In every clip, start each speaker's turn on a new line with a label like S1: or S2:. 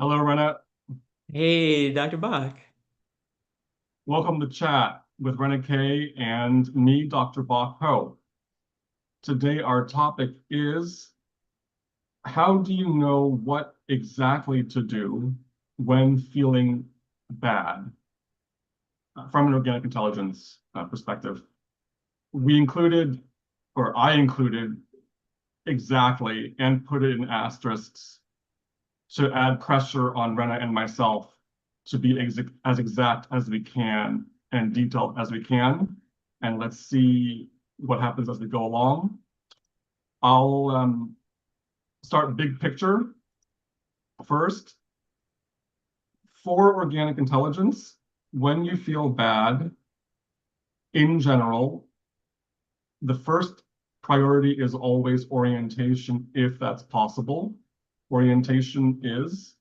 S1: Hello, Rena.
S2: Hey, Dr. Bach.
S1: Welcome to Chat with Rena K and me, Dr. Bach Ho. Today, our topic is how do you know what exactly to do when feeling bad from an organic intelligence perspective? We included, or I included, exactly and put it in asterisks to add pressure on Rena and myself to be as exact as we can and detailed as we can. And let's see what happens as we go along. I'll start big picture first. For organic intelligence, when you feel bad, in general, the first priority is always orientation, if that's possible. Orientation is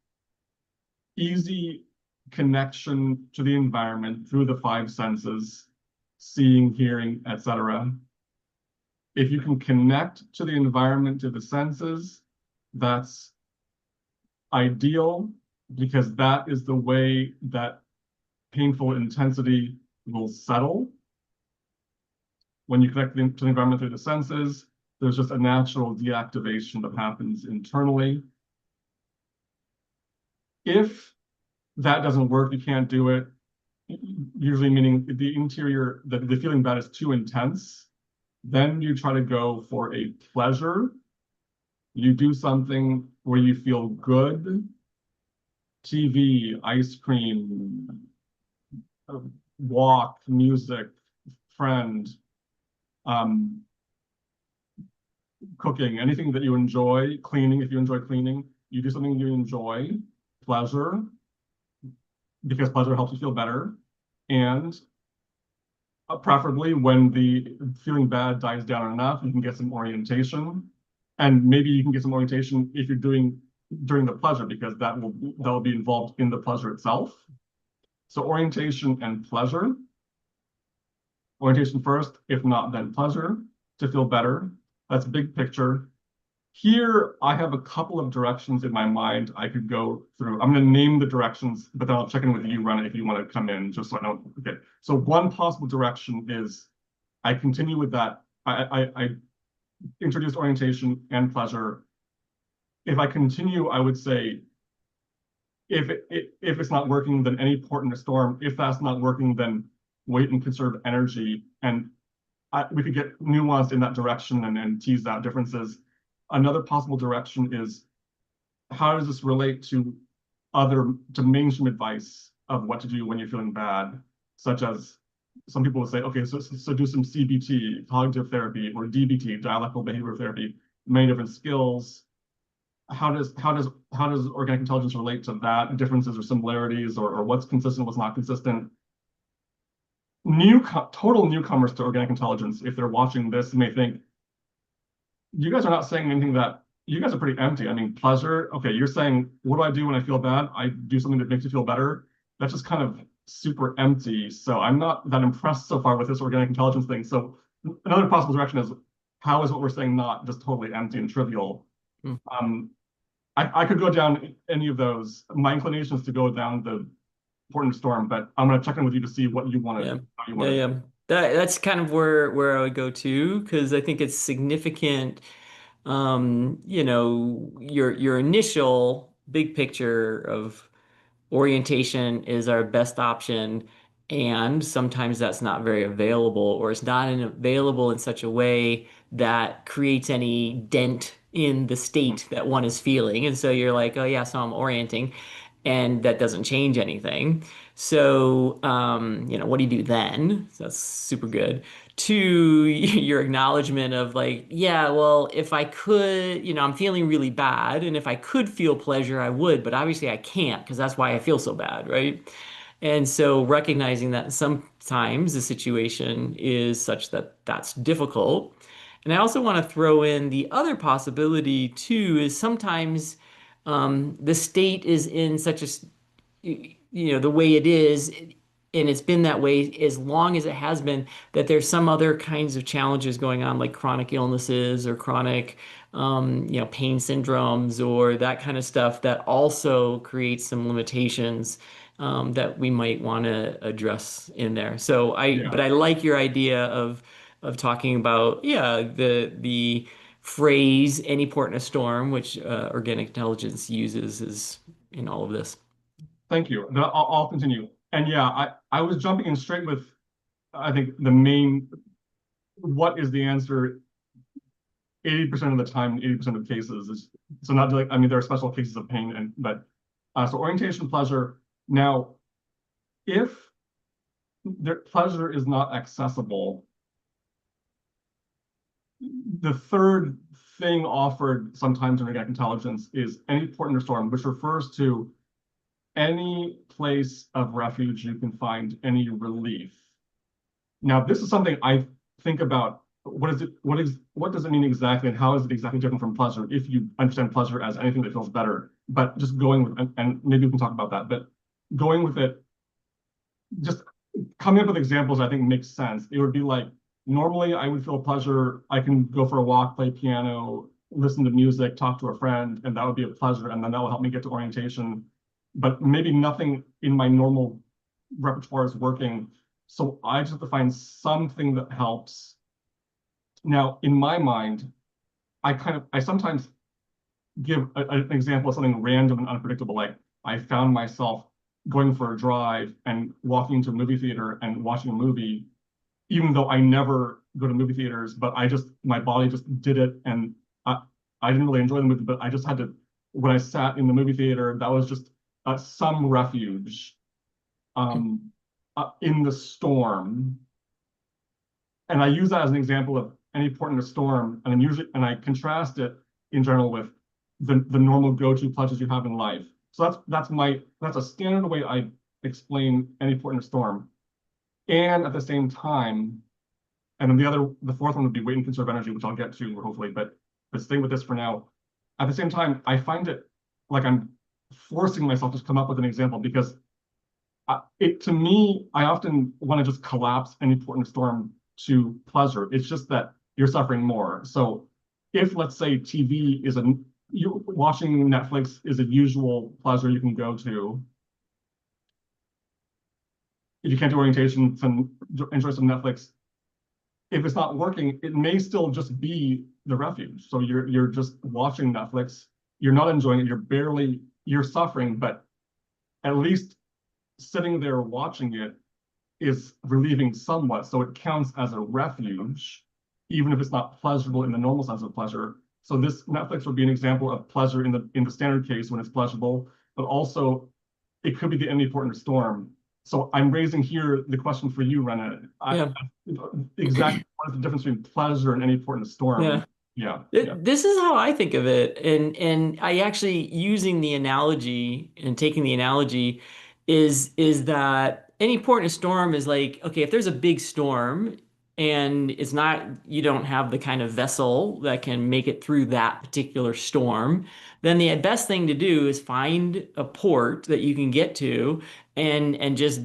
S1: easy connection to the environment through the five senses, seeing, hearing, etc. If you can connect to the environment, to the senses, that's ideal because that is the way that painful intensity will settle. When you connect to the environment through the senses, there's just a natural deactivation that happens internally. If that doesn't work, you can't do it, usually meaning the interior, the feeling bad is too intense, then you try to go for a pleasure. You do something where you feel good, TV, ice cream, walk, music, friend, um, cooking, anything that you enjoy, cleaning, if you enjoy cleaning, you do something you enjoy, pleasure, because pleasure helps you feel better. And preferably when the feeling bad dies down enough, you can get some orientation. And maybe you can get some orientation if you're doing during the pleasure, because that'll be involved in the pleasure itself. So orientation and pleasure. Orientation first, if not, then pleasure to feel better. That's big picture. Here, I have a couple of directions in my mind I could go through. I'm going to name the directions, but then I'll check in with you, Rena, if you want to come in, just so I know. Okay. So one possible direction is I continue with that. I introduce orientation and pleasure. If I continue, I would say if it's not working, then any port in a storm. If that's not working, then wait and conserve energy. And we could get nuanced in that direction and tease out differences. Another possible direction is how does this relate to mainstream advice of what to do when you're feeling bad, such as some people will say, okay, so do some CBT, cognitive therapy, or DBT, dialectical behavioral therapy, many different skills. How does organic intelligence relate to that? Differences or similarities, or what's consistent, what's not consistent? Total newcomers to organic intelligence, if they're watching this, may think you guys are not saying anything that you guys are pretty empty. I mean, pleasure. Okay, you're saying, what do I do when I feel bad? I do something that makes you feel better. That's just kind of super empty. So I'm not that impressed so far with this organic intelligence thing. So another possible direction is how is what we're saying not just totally empty and trivial?
S2: Hmm.
S1: Um, I could go down any of those. My inclination is to go down the important storm, but I'm going to check in with you to see what you want to,
S2: Yeah.
S1: how you
S2: Yeah,
S1: want to.
S2: yeah. That's kind of where I would go to because I think it's significant. Your initial big picture of orientation is our best option, and sometimes that's not very available, or it's not available in such a way that creates any dent in the state that one is feeling. And so you're like, oh yeah, so I'm orienting, and that doesn't change anything. So, what do you do then? So that's super good. To your acknowledgement of like, yeah, well, if I could, I'm feeling really bad, and if I could feel pleasure, I would, but obviously I can't because that's why I feel so bad, right? And so recognizing that sometimes the situation is such that that's difficult. And I also want to throw in the other possibility too, is sometimes the state is in such a, the way it is, and it's been that way as long as it has been, that there's some other kinds of challenges going on, like chronic illnesses or chronic pain syndromes or that kind of stuff that also creates some limitations that we might want to address in there. But
S1: Yeah.
S2: I like your idea of talking about, yeah, the phrase "any port in a storm," which organic intelligence uses, is in all of this.
S1: Thank you. I'll continue. And yeah, I was jumping in straight with, I think the main, what is the answer 80% of the time, 80% of cases is, so not like, I mean, there are special cases of pain but so orientation pleasure. Now, if pleasure is not accessible, the third thing offered sometimes in organic intelligence is any port in a storm, which refers to any place of refuge you can find any relief. Now, this is something I think about. What is it? What does it mean exactly, and how is it exactly different from pleasure? If you understand pleasure as anything that feels better, but just going with, and maybe we can talk about that, but going with it, just coming up with examples, I think makes sense. It would be like normally I would feel pleasure. I can go for a walk, play piano, listen to music, talk to a friend, and that would be a pleasure, and then that will help me get to orientation. But maybe nothing in my normal repertoire is working. So I just have to find something that helps. Now, in my mind, I sometimes give an example of something random and unpredictable. Like I found myself going for a drive and walking into a movie theater and watching a movie, even though I never go to movie theaters, but my body just did it. And I didn't really enjoy the movie, but I just had to, when I sat in the movie theater, that was just some refuge in the storm. And I use that as an example of any port in a storm, and I contrast it in general with the normal go-to pleasures you have in life. So that's a standard way I explain any port in a storm. And at the same time, and then the fourth one would be wait and conserve energy, which I'll get to hopefully, but stay with this for now. At the same time, I find it like I'm forcing myself to come up with an example because to me, I often want to just collapse any port in a storm to pleasure. It's just that you're suffering more. So if let's say you watching Netflix is a usual pleasure you can go to. If you can't do orientation, then enjoy some Netflix. If it's not working, it may still just be the refuge. So you're just watching Netflix. You're not enjoying it. You're suffering, but at least sitting there watching it is relieving somewhat. So it counts as a refuge, even if it's not pleasurable in the normal sense of pleasure. So this Netflix would be an example of pleasure in the standard case when it's pleasurable, but also it could be the any port in a storm. So I'm raising here the question for you, Rena.
S2: Yeah.
S1: Exactly what is the difference between pleasure and any port in a storm?
S2: Yeah.
S1: Yeah, yeah,
S2: This is how I think of it. And I actually using the analogy and taking the analogy is that any port in a storm is like, okay, if there's a big storm and it's not, you don't have the kind of vessel that can make it through that particular storm, then the best thing to do is find a port that you can get to and just,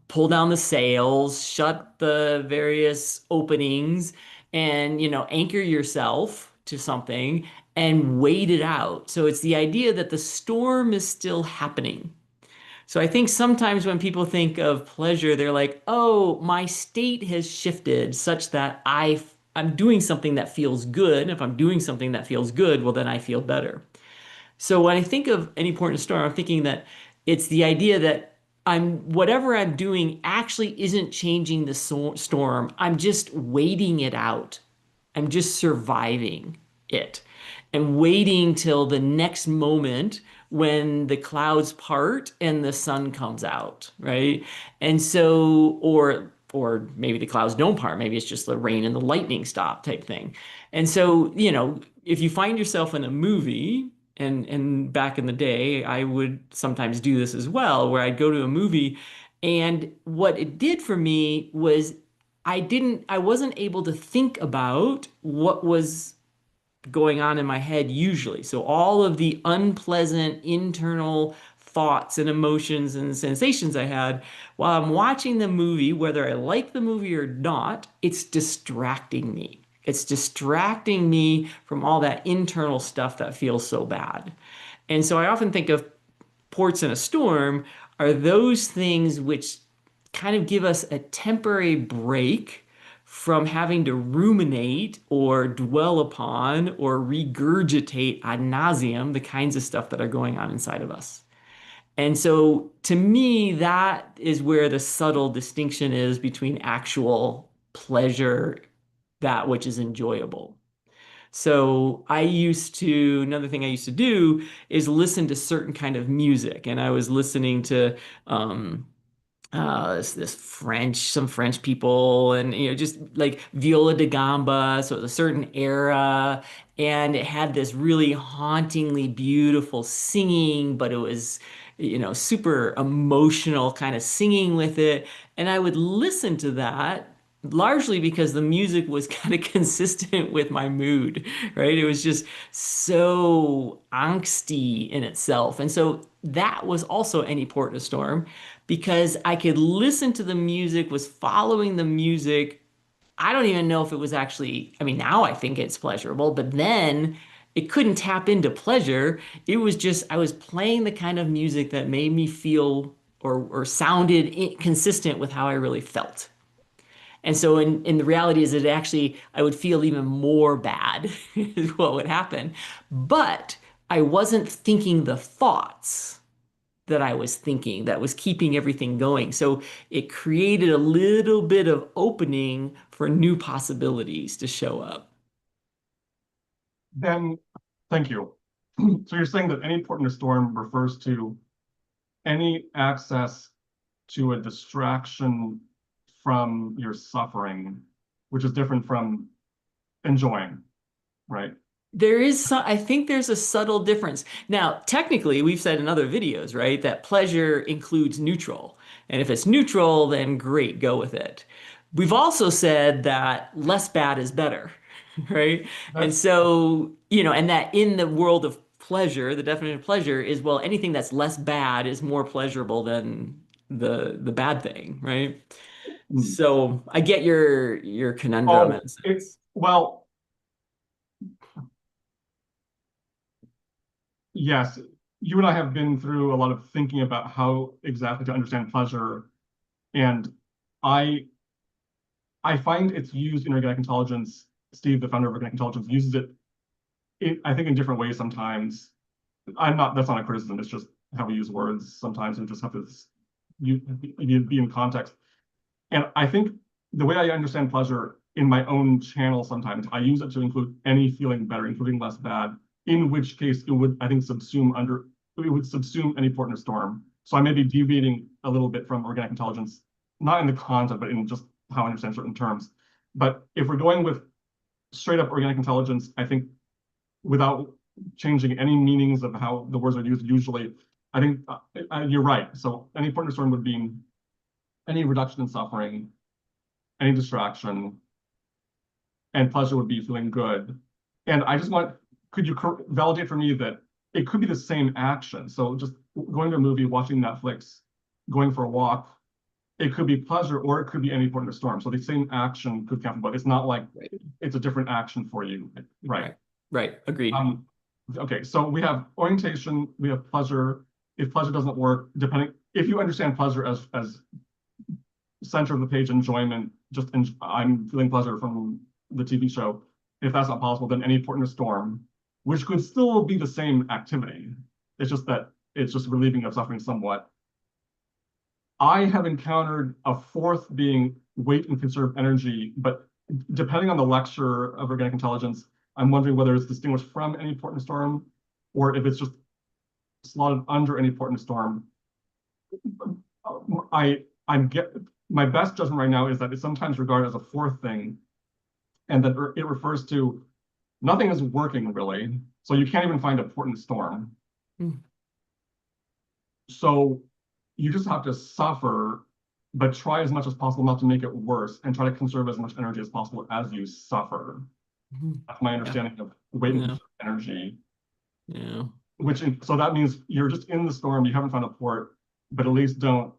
S2: pull down the sails, shut the various openings and anchor yourself to something and wait it out. So it's the idea that the storm is still happening. So I think sometimes when people think of pleasure, they're like, "Oh, my state has shifted such that I'm doing something that feels good. If I'm doing something that feels good, well then I feel better." So when I think of any point in a storm, I'm thinking that it's the idea that whatever I'm doing actually isn't changing the storm. I'm just waiting it out. I'm just surviving it and waiting till the next moment when the clouds part and the sun comes out, right? And so, or maybe the clouds don't part, maybe it's just the rain and the lightning stop type thing. And so, if you find yourself in a movie, and back in the day, I would sometimes do this as well, where I'd go to a movie, and what it did for me was I wasn't able to think about what was going on in my head usually. So all of the unpleasant internal thoughts and emotions and sensations I had while I'm watching the movie, whether I like the movie or not, it's distracting me. It's distracting me from all that internal stuff that feels so bad. And so I often think of ports in a storm are those things which kind of give us a temporary break from having to ruminate or dwell upon or regurgitate ad nauseum the kinds of stuff that are going on inside of us. And so to me, that is where the subtle distinction is between actual pleasure, that which is enjoyable. So another thing I used to do is listen to certain kind of music. And I was listening to um, some French people, and just like viola da gamba, so it was a certain era, and it had this really hauntingly beautiful singing, but it was, super emotional kind of singing with it, and I would listen to that. Largely because the music was kind of consistent with my mood, right? It was just so angsty in itself. And so that was also any port in a storm because I could listen to the music, was following the music. I don't even know if it was actually, I mean, now I think it's pleasurable, but then it couldn't tap into pleasure. It was just, I was playing the kind of music that made me feel or sounded consistent with how I really felt. And so in the reality is that actually I would feel even more bad is what would happen. But I wasn't thinking the thoughts that I was thinking that was keeping everything going. So it created a little bit of opening for new possibilities to show up.
S1: Then, thank you. So you're saying that any port in a storm refers to any access to a distraction from your suffering, which is different from enjoying, right?
S2: I think there's a subtle difference. Now, technically, we've said in other videos, right, that pleasure includes neutral. And if it's neutral, then great, go with it. We've also said that less bad is better, right? And
S1: That's
S2: so, and that in the world of pleasure, the definition of pleasure is, well, anything that's less bad is more pleasurable than the bad thing, right?
S1: mm.
S2: So I get your conundrum in
S1: Oh,
S2: a
S1: it
S2: sense.
S1: well, yes. You and I have been through a lot of thinking about how exactly to understand pleasure, and I I find it's used in organic intelligence. Steve, the founder of organic intelligence, uses it, I think, in different ways sometimes. That's not a criticism. It's just how we use words sometimes and just have to be in context. And I think the way I understand pleasure in my own channel sometimes, I use it to include any feeling better, including less bad, in which case it would, I think, it would subsume any port in a storm. So I may be deviating a little bit from organic intelligence, not in the content, but in just how I understand certain terms. But if we're going with straight up organic intelligence, I think without changing any meanings of how the words are used usually, I think you're right. So any port in a storm would be any reduction in suffering, any distraction, and pleasure would be feeling good. And I just want, could you validate for me that it could be the same action? So just going to a movie, watching Netflix, going for a walk, it could be pleasure or it could be any point in the storm. So the same action could count, but it's not like
S2: Right,
S1: it's a different action for you. Right.
S2: right, right. Agreed.
S1: Um, okay, so we have orientation, we have pleasure. If pleasure doesn't work, if you understand pleasure as center of the page enjoyment, I'm feeling pleasure from the TV show. If that's not possible, then any port in a storm, which could still be the same activity. It's just that it's just relieving of suffering somewhat. I have encountered a fourth being wait and conserve energy, but depending on the lecture of organic intelligence, I'm wondering whether it's distinguished from any port in a storm or if it's just slotted under any port in a storm. I'm get My best judgment right now is that it's sometimes regarded as a fourth thing, and that it refers to nothing is working really, so you can't even find a port in a storm.
S2: Mm-hmm.
S1: So you just have to suffer, but try as much as possible not to make it worse, and try to conserve as much energy as possible as you suffer. That's my
S2: Yeah,
S1: understanding of wait and
S2: yeah,
S1: conserve energy.
S2: yeah.
S1: So that means you're just in the storm, you haven't found a port, but at least don't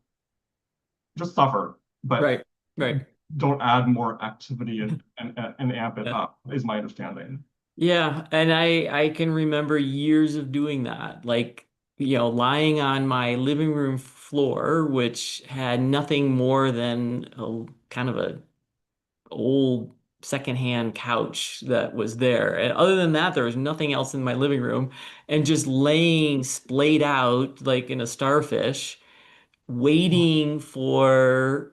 S1: just suffer. But
S2: Right, right.
S1: don't add more activity and amp it
S2: Yeah.
S1: up, is my understanding.
S2: Yeah, and I can remember years of doing that. Like, lying on my living room floor, which had nothing more than a kind of a old secondhand couch that was there. And other than that, there was nothing else in my living room. And just laying splayed out like in a starfish, waiting for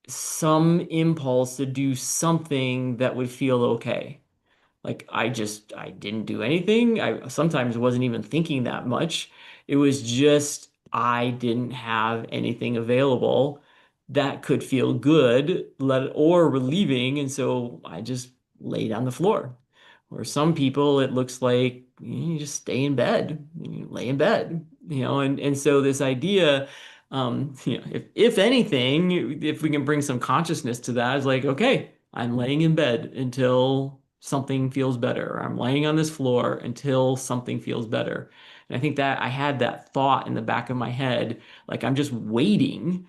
S2: some impulse to do something that would feel okay. Like I didn't do anything. I sometimes wasn't even thinking that much. It was just I didn't have anything available that could feel good, or relieving, and so I just laid on the floor. Or some people, it looks like you just stay in bed, you lay in bed, and so this idea, if anything, if we can bring some consciousness to that, is like, okay, I'm laying in bed until something feels better. I'm laying on this floor until something feels better. And I think that I had that thought in the back of my head, like I'm just waiting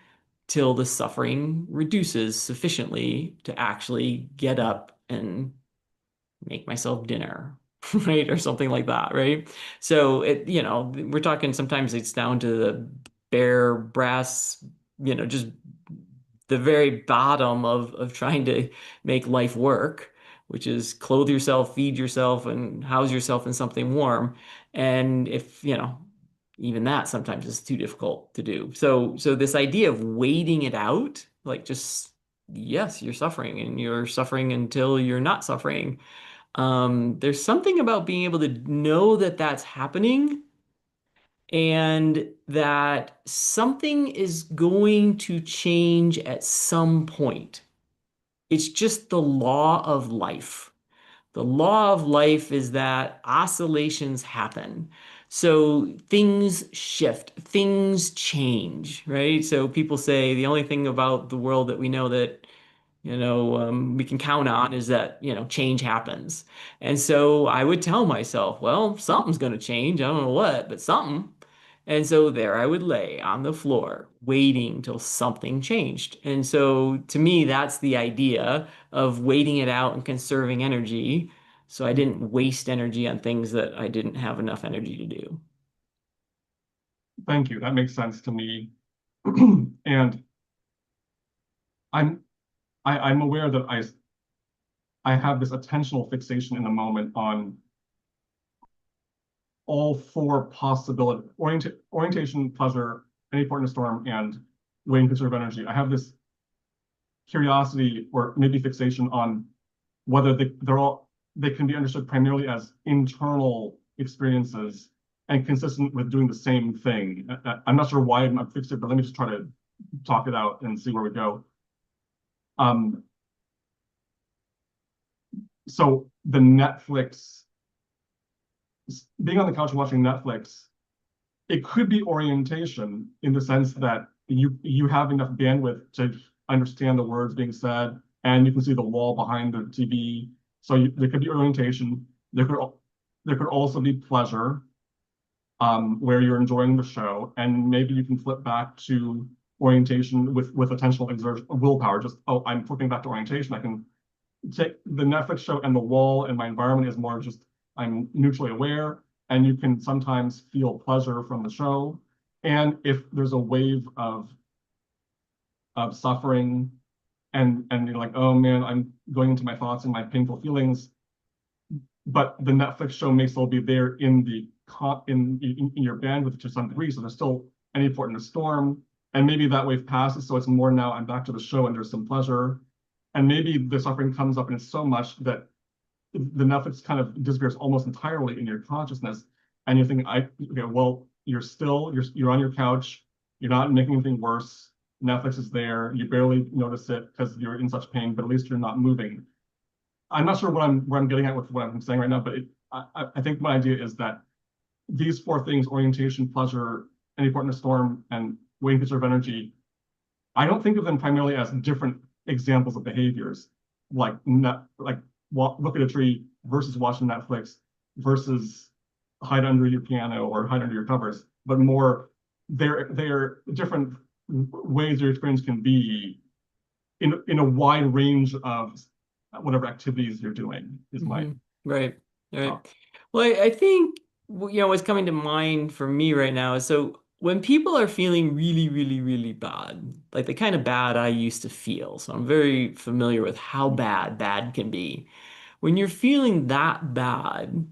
S2: till the suffering reduces sufficiently to actually get up and make myself dinner, right? Or something like that, right? So we're talking sometimes it's down to the bare brass, just the very bottom of trying to make life work, which is clothe yourself, feed yourself, and house yourself in something warm. And if, even that sometimes is too difficult to do. So this idea of waiting it out, like just yes, you're suffering and you're suffering until you're not suffering. There's something about being able to know that that's happening and that something is going to change at some point. It's just the law of life. The law of life is that oscillations happen. So things shift, things change, right? So people say the only thing about the world that we know that we can count on is that, change happens. And so I would tell myself, well, something's going to change. I don't know what, but something. And so there I would lay on the floor, waiting till something changed. And so to me, that's the idea of waiting it out and conserving energy. So I didn't waste energy on things that I didn't have enough energy to do.
S1: Thank you. That makes sense to me. And I'm I'm aware that I have this attentional fixation in the moment on all four possibilities: orientation, pleasure, any point in a storm, and way and conserve energy. I have this curiosity or maybe fixation on whether they can be understood primarily as internal experiences and consistent with doing the same thing. I'm not sure why I'm fixated, but let me just try to talk it out and see where we go. Um, so the Netflix, being on the couch watching Netflix, it could be orientation in the sense that you have enough bandwidth to understand the words being said, and you can see the wall behind the TV. So there could be orientation. There could also be pleasure, where you're enjoying the show, and maybe you can flip back to orientation with attentional exertion, willpower. Just, oh, I'm flipping back to orientation. I can take the Netflix show and the wall and my environment is more just I'm neutrally aware, and you can sometimes feel pleasure from the show. And if there's a wave of suffering and you're like, oh man, I'm going into my thoughts and my painful feelings, but the Netflix show may still be there in in your bandwidth to some degree. So there's still any port in a storm. And maybe that wave passes. So it's more now I'm back to the show and there's some pleasure. And maybe the suffering comes up and it's so much that the Netflix kind of disappears almost entirely in your consciousness. And you're thinking, okay, well, you're on your couch, you're not making anything worse. Netflix is there, you barely notice it because you're in such pain, but at least you're not moving. I'm not sure where I'm getting at with what I'm saying right now, but I think my idea is that these four things: orientation, pleasure, any port in a storm, and way and conserve energy. I don't think of them primarily as different examples of behaviors, like look at a tree versus watching Netflix versus hide under your piano or hide under your covers, but more they're different ways your experience can be in a wide range of whatever activities you're doing is my
S2: Right. Right.
S1: thought.
S2: Well, I think what's coming to mind for me right now is so when people are feeling really, really, really bad, like the kind of bad I used to feel. So I'm very familiar with how bad can be. When you're feeling that bad,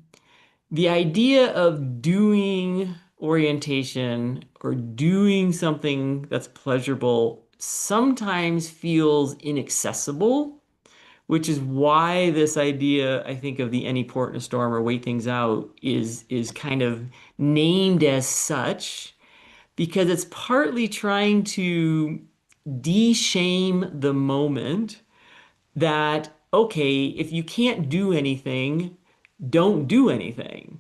S2: the idea of doing orientation or doing something that's pleasurable sometimes feels inaccessible, which is why this idea, I think, of the any port in a storm or wait things out is kind of named as such, because it's partly trying to de-shame the moment that, okay, if you can't do anything, don't do anything.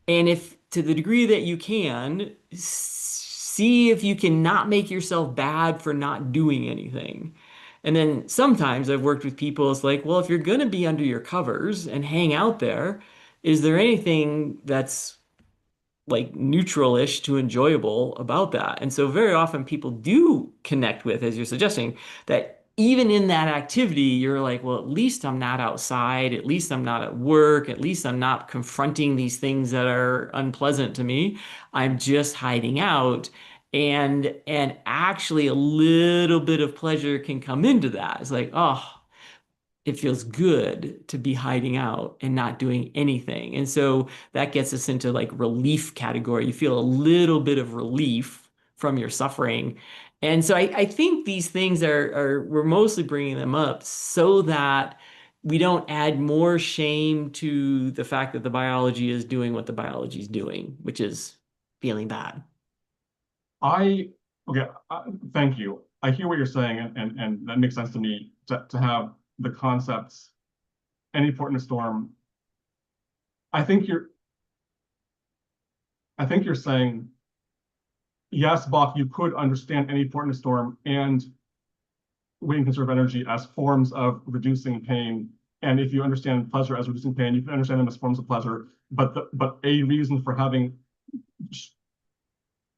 S2: And if to the degree that you can, see if you can not make yourself bad for not doing anything. And then sometimes I've worked with people, it's like, well, if you're going to be under your covers and hang out there, is there anything that's like neutral-ish to enjoyable about that? And so very often people do connect with, as you're suggesting, that even in that activity, you're like, well, at least I'm not outside, at least I'm not at work, at least I'm not confronting these things that are unpleasant to me. I'm just hiding out. And actually a little bit of pleasure can come into that. It's like, oh, it feels good to be hiding out and not doing anything. And so that gets us into like relief category. You feel a little bit of relief from your suffering. And so I think these things we're mostly bringing them up so that we don't add more shame to the fact that the biology is doing what the biology is doing, which is feeling bad.
S1: I okay, thank you. I hear what you're saying, and that makes sense to me to have the concepts any port in a storm. I think you're I think you're saying yes, Bach, you could understand any port in a storm and waiting to conserve energy as forms of reducing pain. And if you understand pleasure as reducing pain, you can understand them as forms of pleasure. But a reason for having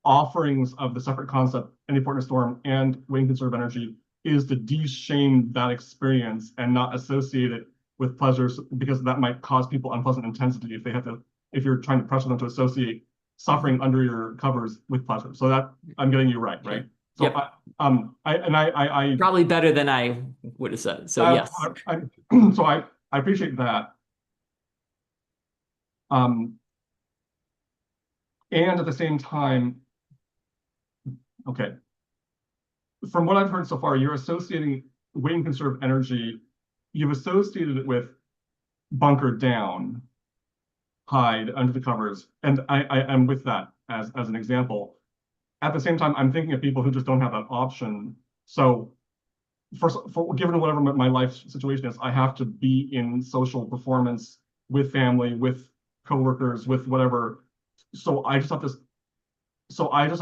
S1: offerings of the separate concept, any port in a storm and waiting to conserve energy, is to de-shame that experience and not associate it with pleasures, because that might cause people unpleasant intensity if you're trying to pressure them to associate suffering under your covers with pleasure. So that I'm getting you right,
S2: Okay.
S1: right? So
S2: Yep.
S1: I
S2: Probably better than I would have said. So
S1: I,
S2: yes.
S1: so I appreciate that. Um, and at the same time, okay, from what I've heard so far, you're associating waiting to conserve energy, you've associated it with bunker down, hide under the covers, and I am with that as an example. At the same time, I'm thinking of people who just don't have that option. So for given whatever my life situation is, I have to be in social performance with family, with coworkers, with whatever. So I just have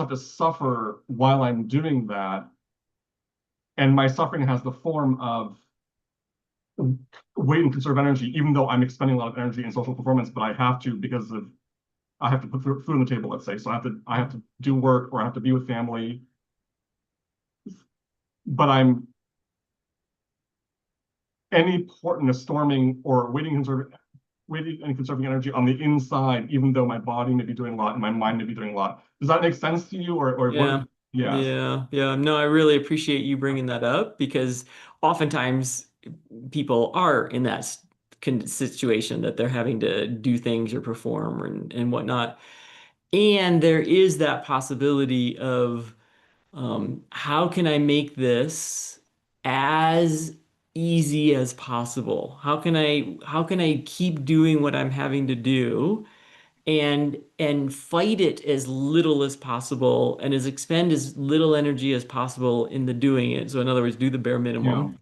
S1: to suffer while I'm doing that, and my suffering has the form of wait and conserve energy, even though I'm expending a lot of energy in social performance, but I have to because of I have to put food on the table, let's say. So I have to do work or I have to be with family, but I'm any port in a storming or waiting and conserving energy on the inside, even though my body may be doing a lot and my mind may be doing a lot. Does that make sense to you, or what?
S2: Yeah.
S1: Yes.
S2: Yeah. No, I really appreciate you bringing that up because oftentimes people are in that situation that they're having to do things or perform and whatnot. And there is that possibility of how can I make this as easy as possible? How can I keep doing what I'm having to do? And fight it as little as possible and expend as little energy as possible in the doing it. So in other words, do the bare
S1: Yeah.
S2: minimum.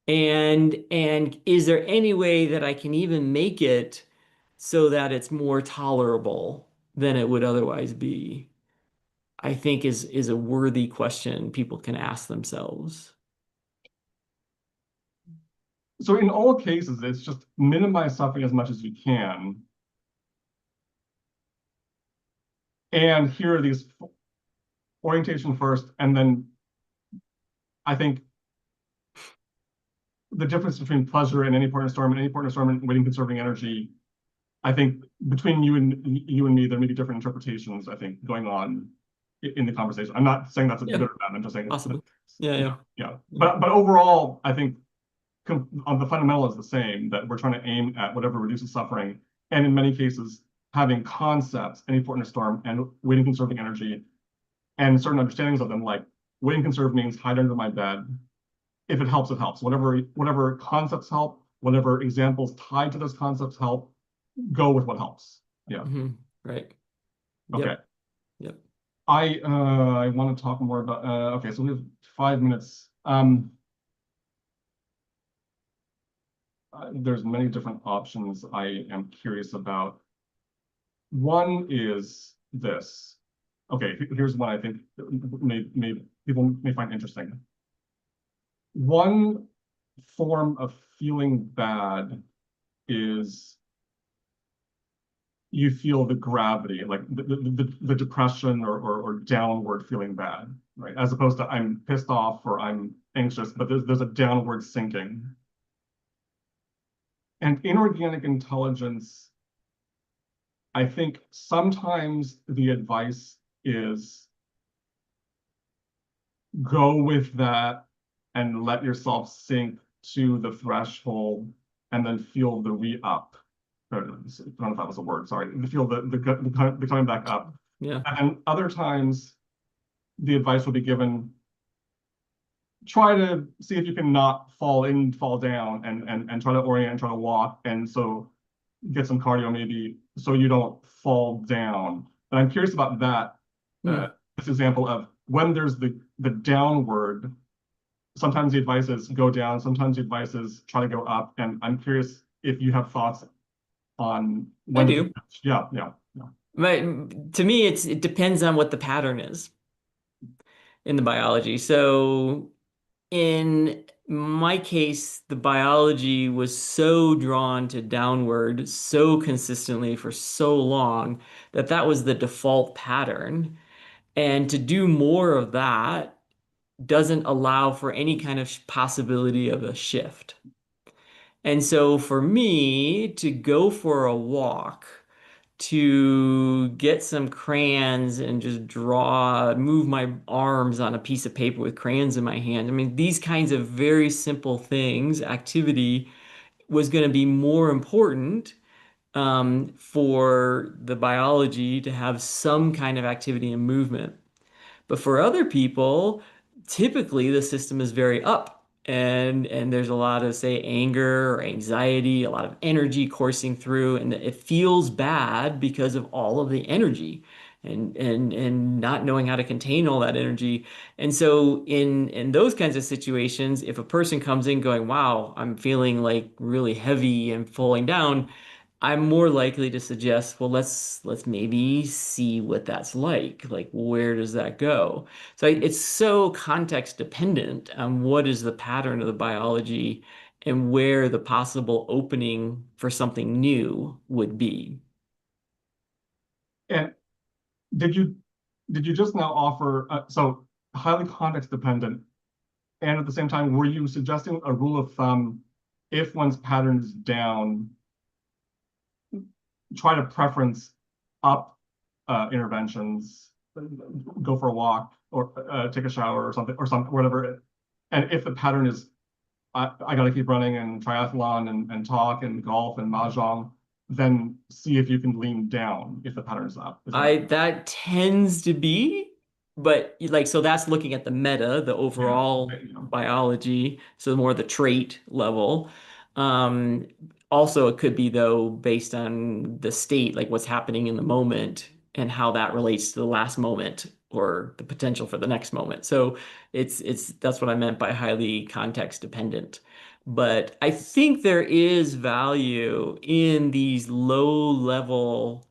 S2: And is there any way that I can even make it so that it's more tolerable than it would otherwise be? I think is a worthy question people can ask themselves.
S1: So in all cases, it's just minimize suffering as much as you can. And here are these orientation first, and then I think the difference between pleasure and any partner storm and any partner storm and waiting conserving energy, I think between you and me, there may be different interpretations, I think, going on in the conversation. I'm not saying that's a good
S2: Yeah,
S1: or bad. I'm just saying that,
S2: possibly. Yeah,
S1: yeah,
S2: yeah.
S1: yeah.
S2: Yeah.
S1: But overall, I think on the fundamental is the same, that we're trying to aim at whatever reduces suffering, and in many cases, having concepts, any partner storm and waiting conserving energy, and certain understandings of them, like waiting conserve means hide under my bed. If it helps, it helps. Whatever concepts help, whatever examples tied to those concepts help, go with what helps. Yeah.
S2: Right.
S1: Okay.
S2: Yep. Yep.
S1: I want to talk more about okay, so we have 5 minutes. There's many different options I am curious about. One is this. Okay, here's one I think people may find interesting. One form of feeling bad is you feel the gravity, like the depression or downward feeling bad, right? As opposed to I'm pissed off or I'm anxious, but there's a downward sinking. And inorganic intelligence, I think sometimes the advice is go with that and let yourself sink to the threshold and then feel the re-up. I don't know if that was a word, sorry. Feel the coming back up.
S2: Yeah.
S1: And other times the advice will be given, try to see if you can not fall down and try to orient and try to walk. And so get some cardio maybe so you don't fall down. And I'm curious about that,
S2: Hmm.
S1: this example of when there's the downward, sometimes the advice is go down, sometimes the advice is try to go up. And I'm curious if you have thoughts on
S2: I
S1: when to
S2: do.
S1: do. Yeah, yeah, yeah.
S2: But to me, it depends on what the pattern is in the biology. So in my case, the biology was so drawn to downward so consistently for so long that that was the default pattern. And to do more of that doesn't allow for any kind of possibility of a shift. And so for me to go for a walk, to get some crayons and just move my arms on a piece of paper with crayons in my hand. I mean, these kinds of very simple things, activity was going to be more important for the biology to have some kind of activity and movement. But for other people, typically the system is very up and there's a lot of say anger or anxiety, a lot of energy coursing through and it feels bad because of all of the energy and not knowing how to contain all that energy. And so in those kinds of situations, if a person comes in going, "Wow, I'm feeling like really heavy and falling down," I'm more likely to suggest, well, let's maybe see what that's like. Like, where does that go? So it's so context dependent on what is the pattern of the biology and where the possible opening for something new would be.
S1: And did you did you just now offer so highly context dependent, and at the same time, were you suggesting a rule of thumb if one's pattern is down, try to preference up interventions, go for a walk or take a shower or something, whatever. And if the pattern is, I got to keep running and triathlon and talk and golf and mahjong, then see if you can lean down if the pattern is up. Is that,
S2: I that tends to be, but like so that's looking at the meta, the
S1: yeah,
S2: overall
S1: you know.
S2: biology, so more the trait level. Um, Also it could be though based on the state, like what's happening in the moment and how that relates to the last moment or the potential for the next moment. So it's that's what I meant by highly context dependent. But I think there is value in these low level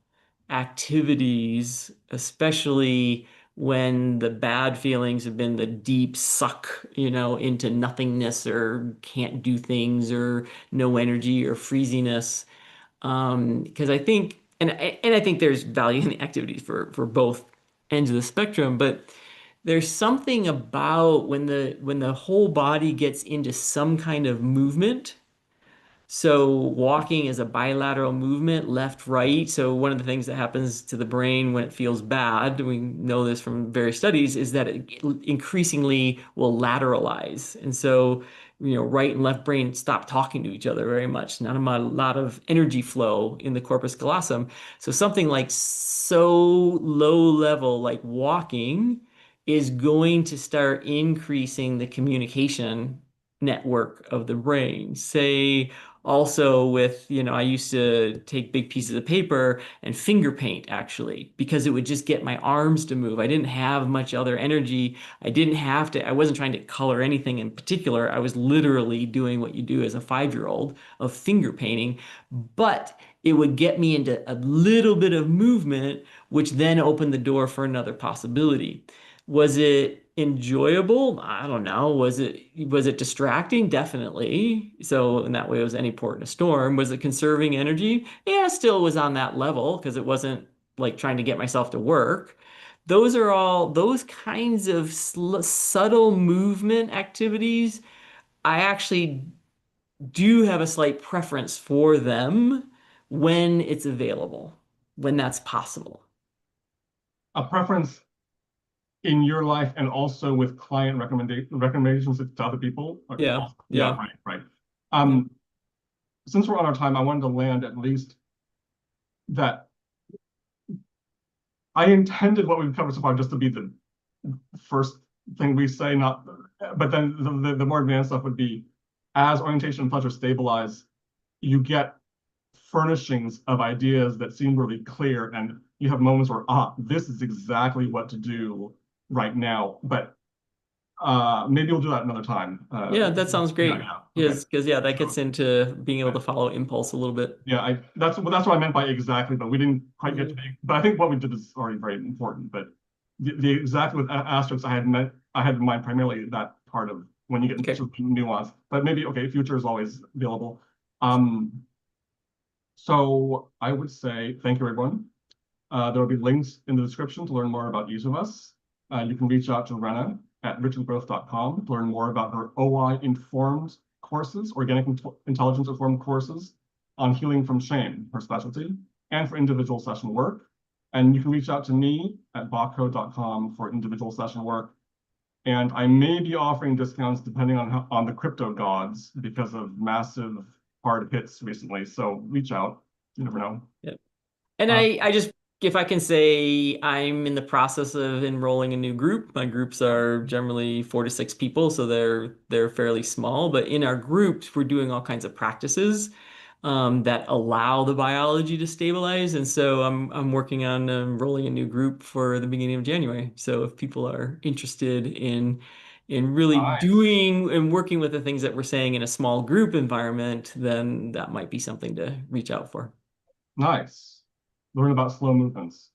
S2: activities, especially when the bad feelings have been the deep suck, into nothingness or can't do things or no energy or freeziness. Because I think, and I think there's value in the activities for both ends of the spectrum, but There's something about when the whole body gets into some kind of movement. So walking is a bilateral movement, left, right. So one of the things that happens to the brain when it feels bad, we know this from various studies, is that it increasingly will lateralize. And so, right and left brain stop talking to each other very much. Not a lot of energy flow in the corpus callosum. So something like so low level, like walking, is going to start increasing the communication network of the brain. Say, also with, I used to take big pieces of paper and finger paint actually, because it would just get my arms to move. I didn't have much other energy. I wasn't trying to color anything in particular. I was literally doing what you do as a 5-year-old of finger painting, but it would get me into a little bit of movement, which then opened the door for another possibility. Was it enjoyable? I don't know. Was it distracting? Definitely. So in that way, it was any port in a storm. Was it conserving energy? Yeah, still was on that level because it wasn't like trying to get myself to work. Those are all those kinds of subtle movement activities. I actually do have a slight preference for them when it's available, when that's possible.
S1: A preference in your life and also with client recommendations to other people?
S2: Yeah,
S1: Yeah,
S2: yeah,
S1: right, right.
S2: yeah.
S1: Um, since we're on our time, I wanted to land at least that I intended what we've covered so far just to be the first thing we say, not, but then the more advanced stuff would be as orientation and pleasure stabilize, you get furnishings of ideas that seem really clear, and you have moments where, this is exactly what to do right now. But maybe we'll do that another time.
S2: Yeah, that sounds
S1: Yeah,
S2: great.
S1: yeah. Okay.
S2: Because yeah, that gets
S1: So,
S2: into being able to follow impulse a little bit.
S1: yeah, that's what I meant by exactly, but we didn't quite get
S2: Yeah.
S1: to the, but I think what we did is already very important. But the exactly with asterisks, I had in mind primarily that part of when you get
S2: Okay.
S1: into nuance. But maybe okay, future is always available. Um, so I would say thank you, everyone. There will be links in the description to learn more about each of us. You can reach out to Rena at richandgrowth.com to learn more about her OI-informed courses, organic intelligence-informed courses on healing from shame, her specialty, and for individual session work. And you can reach out to me at bachco.com for individual session work. And I may be offering discounts depending on the crypto gods because of massive hard hits recently. So reach out. You never know.
S2: Yeah. And
S1: Uh,
S2: I just, if I can say, I'm in the process of enrolling a new group. My groups are generally 4 to 6 people, so they're fairly small. But in our groups, we're doing all kinds of practices that allow the biology to stabilize. And so I'm working on enrolling a new group for the beginning of January. So if people are interested in really
S1: nice.
S2: doing and working with the things that we're saying in a small group environment, then that might be something to reach out for.
S1: Nice. Learn about slow movements.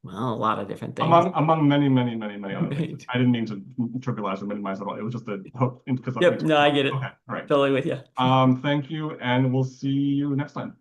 S2: Well, a lot of different things.
S1: Among many, many, many, many other things.
S2: Right.
S1: I didn't mean to trivialize or minimize at all. It was just a hook because we
S2: Yep.
S1: talked
S2: No, I
S1: about.
S2: get it.
S1: Okay, all right.
S2: Totally with you.
S1: Thank you, and we'll see you next time.